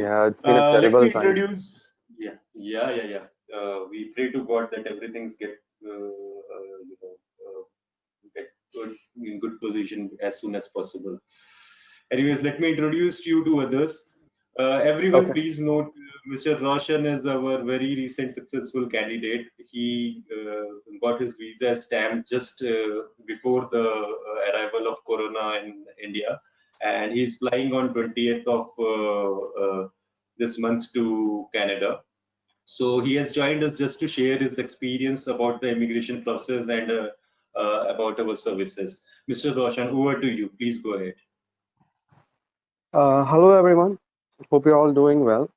Yeah, it's been a Let me terrible time. introduce. Yeah. We pray to God that everything's get good, in good position as soon as possible. Anyways, let me introduce you to others. Everyone, Okay. please note, Mr. Roshan is our very recent successful candidate. He got his visa stamped just before the arrival of Corona in India, and he's flying on 20th of this month to Canada. So he has joined us just to share his experience about the immigration process and about our services. Mr. Roshan, over to you. Please go ahead. Hello, everyone. Hope you're all doing well.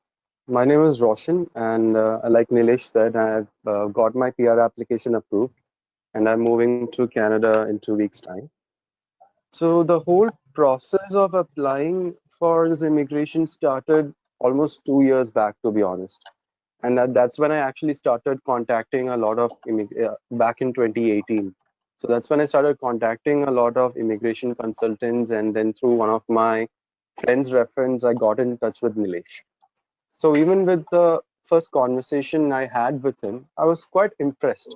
My name is Roshan, and like Nilesh said, I've got my PR application approved, and I'm moving to Canada in 2 weeks' time. So the whole process of applying for this immigration started almost 2 years back, to be honest. And that's when I actually started contacting a lot of back in 2018. So that's when I started contacting a lot of immigration consultants, and then through one of my friends' reference, I got in touch with Nilesh. So even with the first conversation I had with him, I was quite impressed.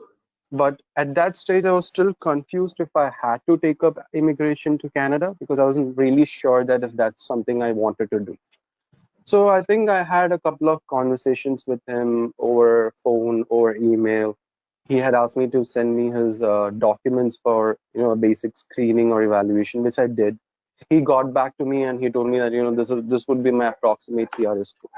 But at that stage, I was still confused if I had to take up immigration to Canada because I wasn't really sure that if that's something I wanted to do. So I think I had a couple of conversations with him over phone or email. He had asked me to send me his documents for a basic screening or evaluation, which I did. He got back to me and he told me that this would be my approximate CRS score.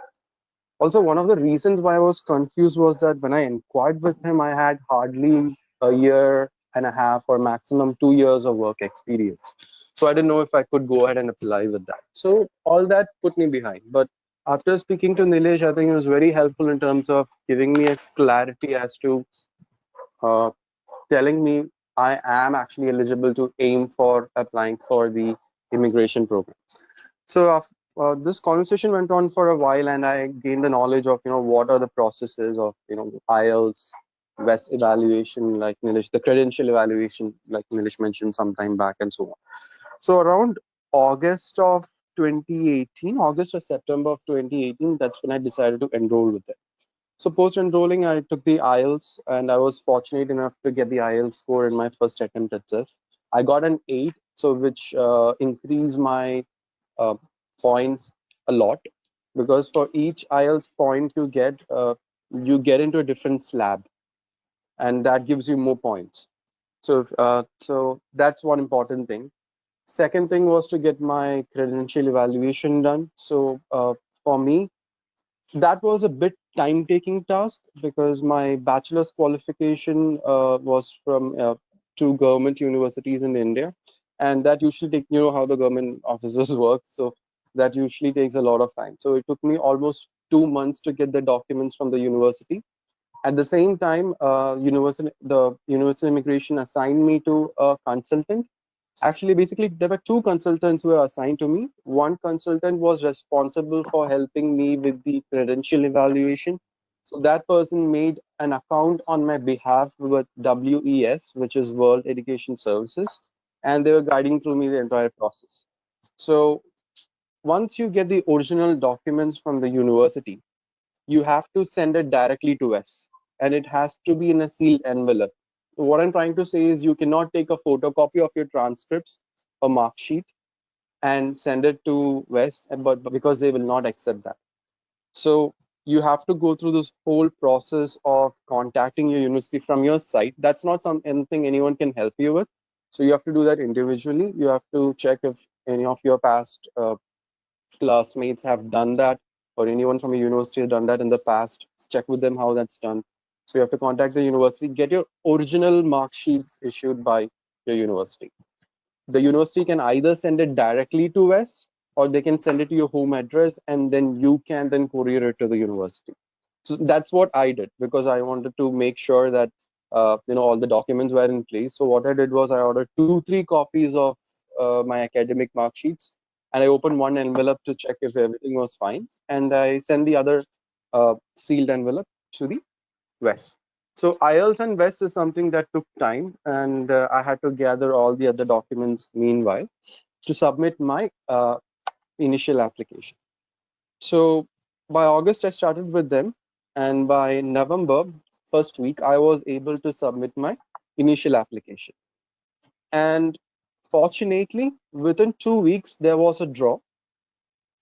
Also, one of the reasons why I was confused was that when I inquired with him, I had hardly a year and a half or maximum 2 years of work experience. So I didn't know if I could go ahead and apply with that. So all that put me behind. But after speaking to Nilesh, I think it was very helpful in terms of giving me a clarity as to uh, telling me I am actually eligible to aim for applying for the immigration program. So this conversation went on for a while, and I gained the knowledge of what are the processes of IELTS, WES evaluation, like Nilesh, the credential evaluation, like Nilesh mentioned some time back, and so on. So around August of 2018, August or September of 2018, that's when I decided to enroll with it. So post enrolling, I took the IELTS, and I was fortunate enough to get the IELTS score in my first attempt itself. I got an 8, so which increased my uh, points a lot because for each IELTS point you get into a different slab, and that gives you more points. So that's one important thing. Second thing was to get my credential evaluation done. So for me, that was a bit time-taking task because my bachelor's qualification was from two government universities in India, and that usually take how the government offices work. So that usually takes a lot of time. So it took me almost 2 months to get the documents from the university. At the same time, the university immigration assigned me to a consultant. Actually, basically, there were two consultants who were assigned to me. One consultant was responsible for helping me with the credential evaluation. So that person made an account on my behalf with WES, which is World Education Services, and they were guiding through me the entire process. So once you get the original documents from the university, you have to send it directly to us, and it has to be in a sealed envelope. So what I'm trying to say is you cannot take a photocopy of your transcripts or mark sheet and send it to Wes, but because they will not accept that. So you have to go through this whole process of contacting your university from your site. That's not anything anyone can help you with. So you have to do that individually. You have to check if any of your past classmates have done that, or anyone from a university has done that in the past. Check with them how that's done. So you have to contact the university, get your original mark sheets issued by your university. The university can either send it directly to us, or they can send it to your home address, and then you can then courier it to the university. So that's what I did because I wanted to make sure that all the documents were in place. So what I did was I ordered 2-3 copies of my academic mark sheets, and I opened one envelope to check if everything was fine, and I sent the other sealed envelope to the West. So IELTS and West is something that took time, and I had to gather all the other documents meanwhile to submit my initial application. So by August, I started with them, and by November, first week, I was able to submit my initial application. And fortunately, within 2 weeks, there was a draw,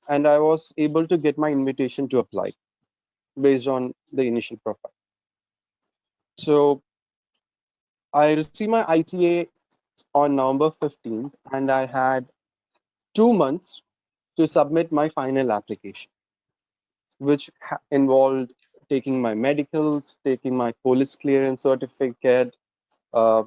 and I was able to get my invitation to apply based on the initial profile. So I received my ITA on November 15th, and I had 2 months to submit my final application, which involved taking my medicals, taking my police clearance certificate, uh,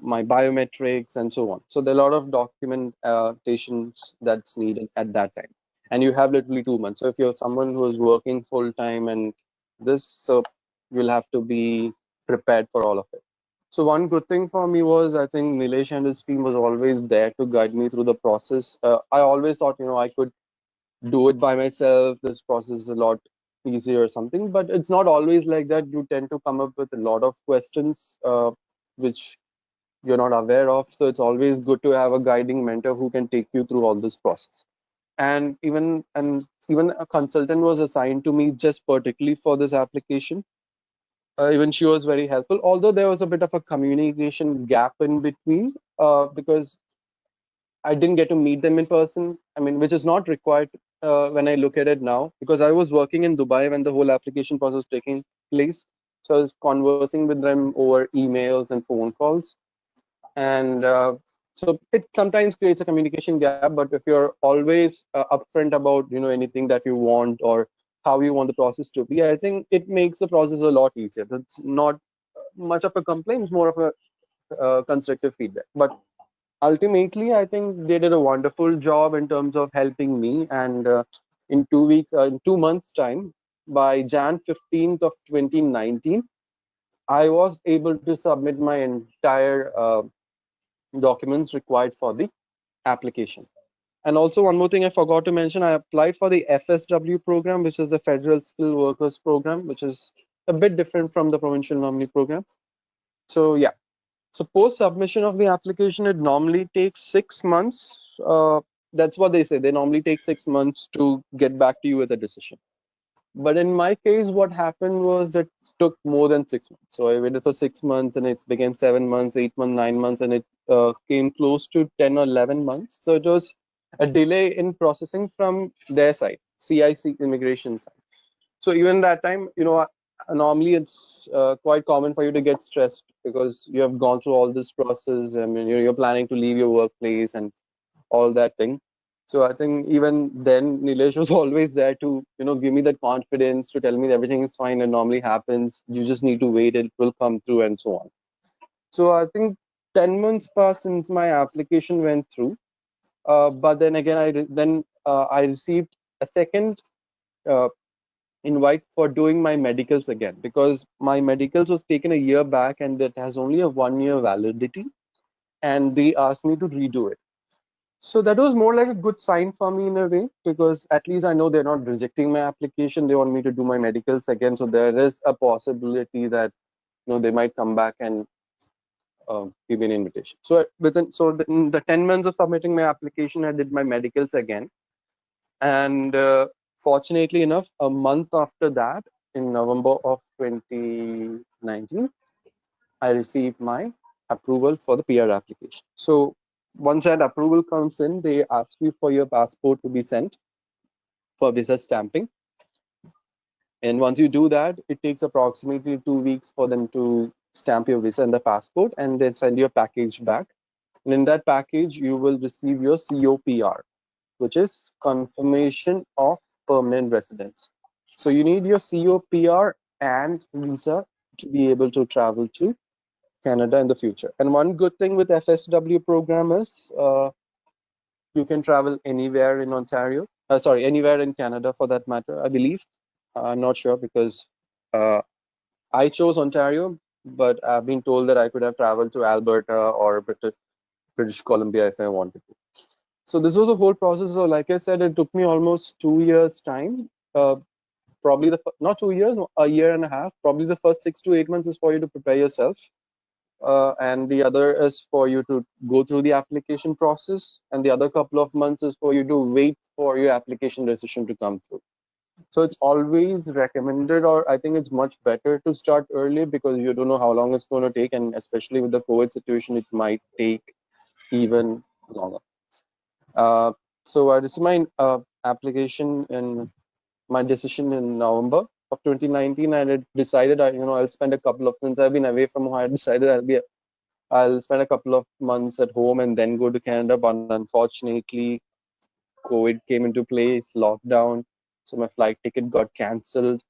my biometrics, and so on. So there are a lot of documentations that's needed at that time, and you have literally 2 months. So if you're someone who is working full time and this, so you'll have to be prepared for all of it. So one good thing for me was I think Nilesh and his team was always there to guide me through the process. I always thought, I could do it by myself. This process is a lot easier or something, but it's not always like that. You tend to come up with a lot of questions which you're not aware of. So it's always good to have a guiding mentor who can take you through all this process. And even a consultant was assigned to me just particularly for this application. Even she was very helpful, although there was a bit of a communication gap in between because I didn't get to meet them in person. I mean, which is not required when I look at it now, because I was working in Dubai when the whole application process was taking place. So I was conversing with them over emails and phone calls, and so it sometimes creates a communication gap. But if you're always upfront about anything that you want or how you want the process to be, I think it makes the process a lot easier. It's not much of a complaint; it's more of a constructive feedback. But ultimately, I think they did a wonderful job in terms of helping me. And in 2 weeks, in 2 months' time, by Jan 15th of 2019, I was able to submit my entire documents required for the application. And also, one more thing I forgot to mention, I applied for the FSW program, which is the Federal Skilled Workers Program, which is a bit different from the provincial nominee program. So, yeah. So post submission of the application, it normally takes 6 months. That's what they say. They normally take 6 months to get back to you with a decision. But in my case, what happened was it took more than 6 months. So I waited for 6 months, and it became 7 months, 8 months, 9 months, and it came close to 10 or 11 months. So it was a delay in processing from their side, CIC immigration side. So even that time, normally it's quite common for you to get stressed because you have gone through all this process. I mean, you're planning to leave your workplace and all that thing. So I think even then, Nilesh was always there to, give me that confidence to tell me that everything is fine and normally happens. You just need to wait; it will come through, and so on. So I think 10 months passed since my application went through. But then again, I received a second uh, invite for doing my medicals again, because my medicals was taken a year back and it has only a 1 year validity, and they asked me to redo it. So that was more like a good sign for me in a way, because at least I know they're not rejecting my application. They want me to do my medicals again, so there is a possibility that they might come back and give me an invitation. So in the 10 months of submitting my application, I did my medicals again. And fortunately enough, a month after that, in November of 2019, I received my approval for the PR application. So once that approval comes in, they ask you for your passport to be sent for visa stamping. And once you do that, it takes approximately 2 weeks for them to stamp your visa and the passport, and then send you a package back. And in that package, you will receive your COPR, which is confirmation of permanent residence. So you need your COPR and visa to be able to travel to Canada in the future. And one good thing with FSW program is you can travel anywhere in Ontario. Sorry, anywhere in Canada for that matter, I believe. I'm not sure because uh, I chose Ontario, but I've been told that I could have traveled to Alberta or British Columbia if I wanted to. So this was a whole process. So like I said, it took me almost 2 years time. Probably not 2 years, a year and a half. Probably the first 6 to 8 months is for you to prepare yourself, and the other is for you to go through the application process, and the other couple of months is for you to wait for your application decision to come through. So it's always recommended, or I think it's much better to start early because you don't know how long it's going to take, and especially with the COVID situation, it might take even longer. Uh, this is my application and my decision in November of 2019, and it decided I'll spend a couple of months. I've been away from home. I decided I'll spend a couple of months at home and then go to Canada. But unfortunately, COVID came into place, lockdown, so my flight ticket got cancelled.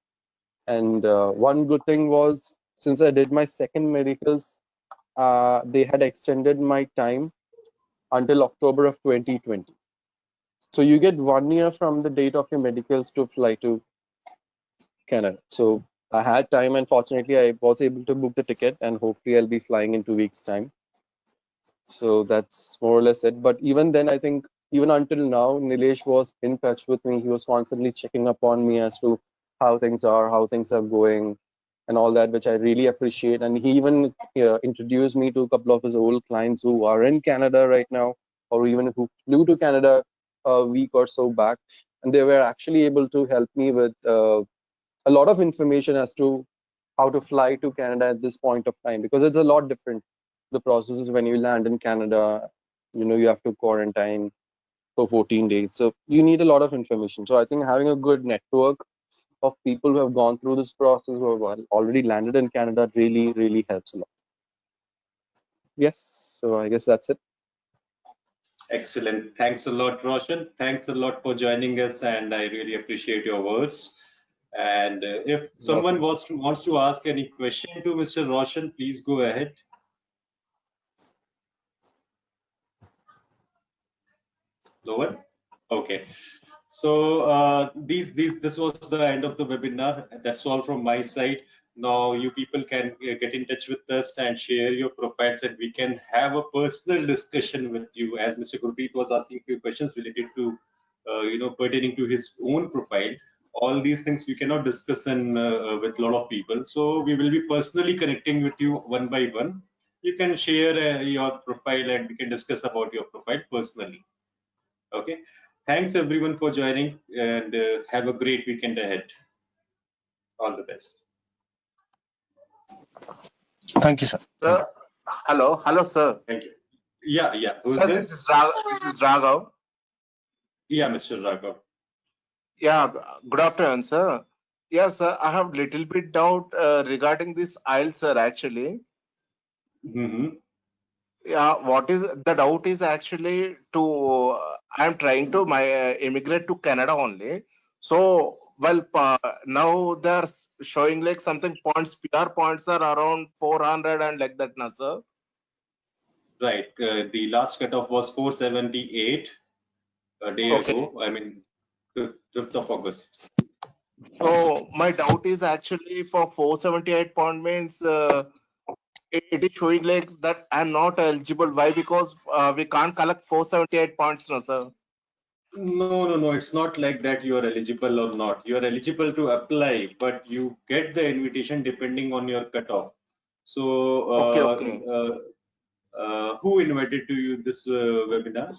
And one good thing was, since I did my second medicals, they had extended my time until October of 2020. So you get 1 year from the date of your medicals to fly to Canada. So I had time, and fortunately, I was able to book the ticket, and hopefully, I'll be flying in 2 weeks' time. So that's more or less it. But even then, I think even until now, Nilesh was in touch with me. He was constantly checking up on me as to how things are, how things are going, and all that, which I really appreciate. And he even introduced me to a couple of his old clients who are in Canada right now, or even who flew to Canada a week or so back. And they were actually able to help me with a lot of information as to how to fly to Canada at this point of time, because it's a lot different. The process is when you land in Canada, you have to quarantine for 14 days. So you need a lot of information. So I think having a good network of people who have gone through this process, who have already landed in Canada, really, really helps a lot. Yes. So I guess that's it. Excellent. Thanks a lot, Roshan. Thanks a lot for joining us, and I really appreciate your words. And if someone Welcome. wants to ask any question to Mr. Roshan, please go ahead. No one? Okay. So this was the end of the webinar. That's all from my side. Now you people can get in touch with us and share your profiles, and we can have a personal discussion with you. As Mr. Gurpreet was asking few questions related to, pertaining to his own profile. All these things we cannot discuss with a lot of people. So we will be personally connecting with you one by one. You can share your profile, and we can discuss about your profile personally. Okay. Thanks everyone for joining, and have a great weekend ahead. All the best. Thank you, sir. Thank you. Sir, hello, sir. Thank you. Yeah, yeah. Who's Sir, this is this? Raghav. Yeah, Mr. Raghav. Yeah, good afternoon, sir. Yes, sir, I have little bit doubt regarding this IELTS, sir, actually. Hmm. Yeah, what is the doubt is actually to I'm trying to immigrate to Canada only. So, well, now they're showing like something points, PR points are around 400 and like that, na, sir. Right. The last cutoff was 478 a day Okay. ago. I mean, 5th of August. So my doubt is actually for 478 point means it is showing like that I'm not eligible. Why? Because we can't collect 478 points, no, sir. No, no, no. It's not like that you are eligible or not. You are eligible to apply, but you get the invitation depending on your cutoff. So, Okay, okay. who invited to you this webinar?